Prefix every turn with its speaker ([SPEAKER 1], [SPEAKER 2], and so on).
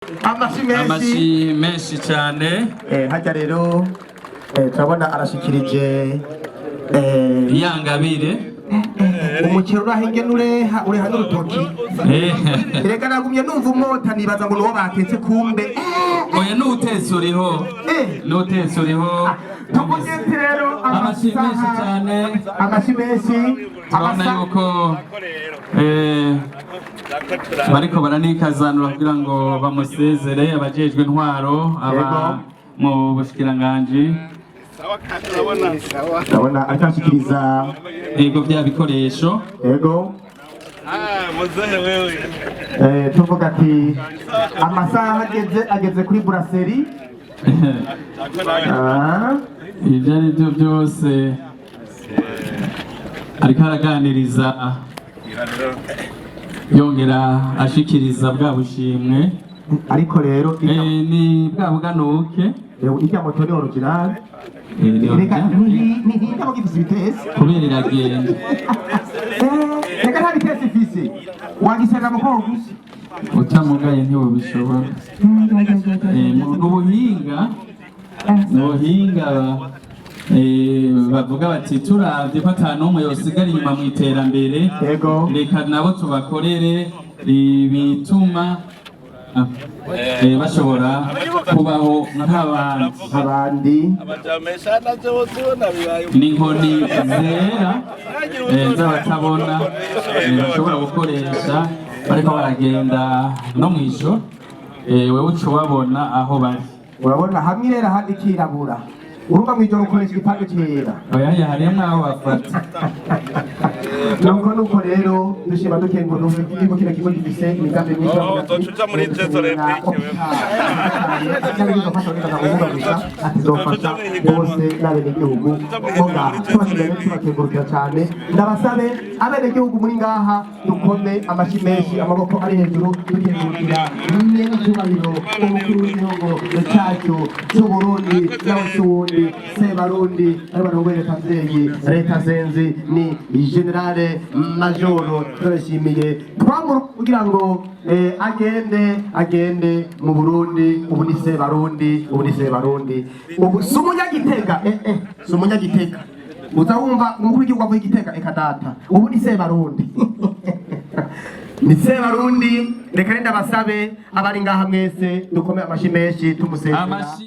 [SPEAKER 1] amashi menshi cyane.
[SPEAKER 2] Hajya rero turabona arashikirije
[SPEAKER 1] Yangabire
[SPEAKER 2] umukiro urahinge nureha uri hano rutoki reka nagumye numva umota nibaza ngo nuwo batetse kumbe
[SPEAKER 1] oya n'utetse uriho n'utetse uriho
[SPEAKER 2] tugugete rero
[SPEAKER 1] amashi menshi cyane
[SPEAKER 2] amashi menshi
[SPEAKER 1] turabona yuko bariko baranikazanura kugira ngo bamusezere abajejwe intwaro aba mu bushikiranganji.
[SPEAKER 2] Ndabona akashikiriza
[SPEAKER 1] ego bya bikoresho
[SPEAKER 2] ego
[SPEAKER 3] muzehe wewe
[SPEAKER 2] tuvuga ati amasaha ageze kuri brasserie
[SPEAKER 1] ibyo ari byo byose ariko araganiriza yongera ashikiriza bwa bushimwe
[SPEAKER 2] ariko rero
[SPEAKER 1] ni bwa buganuke
[SPEAKER 2] ijya moto ni original reka ntihinda mu gifisi bitese
[SPEAKER 1] kubera iragenda
[SPEAKER 2] reka nta bitese ifise wagisanga mu kogo gusa
[SPEAKER 1] utamugaye ntiwobishobora ubuhinga bavuga bati turavye ko ata n'umwe yosigara inyuma mu iterambere reka nabo tubakorere ibituma bashobora kubaho
[SPEAKER 2] nk'abandi
[SPEAKER 1] n'inkoni zera z'abatabona bashobora gukoresha bariko baragenda no mw'ijoro wewe uca ubabona aho bari
[SPEAKER 2] urabona hamwe rero ahandi kirabura urumva mw'ijoro ukoresha igipande cyera
[SPEAKER 1] oya harimo aho bafata
[SPEAKER 2] nuko rero dushima dukengura ikigo kino kigo gifise imigambi myinshi
[SPEAKER 3] tuca muri tezo repike
[SPEAKER 2] atizofasha bose n'abenegihugu bo ngaha tubashimire tubakengurukira cyane ndabasabe abenegihugu muri ngaha dukome amashi menshi amaboko ari hejuru dukengurukira bimwe n'icyubahiro umukuru w'igihugu cyacu cy'uburundi nawe cy'uwundi sebarundi ari barongoye leta nzeye leta zenzi ni generale majoro turashimiye twamuru kugira ngo agende mu Burundi ubu ni sebarundi ubu sumunyagitega sumunyagitega uzawumva umukuru w'igihugu avuye igitega eka data ubu ni sebarundi ni sebarundi reka renda basabe abari ngaha mwese dukome amashi menshi tumusezera.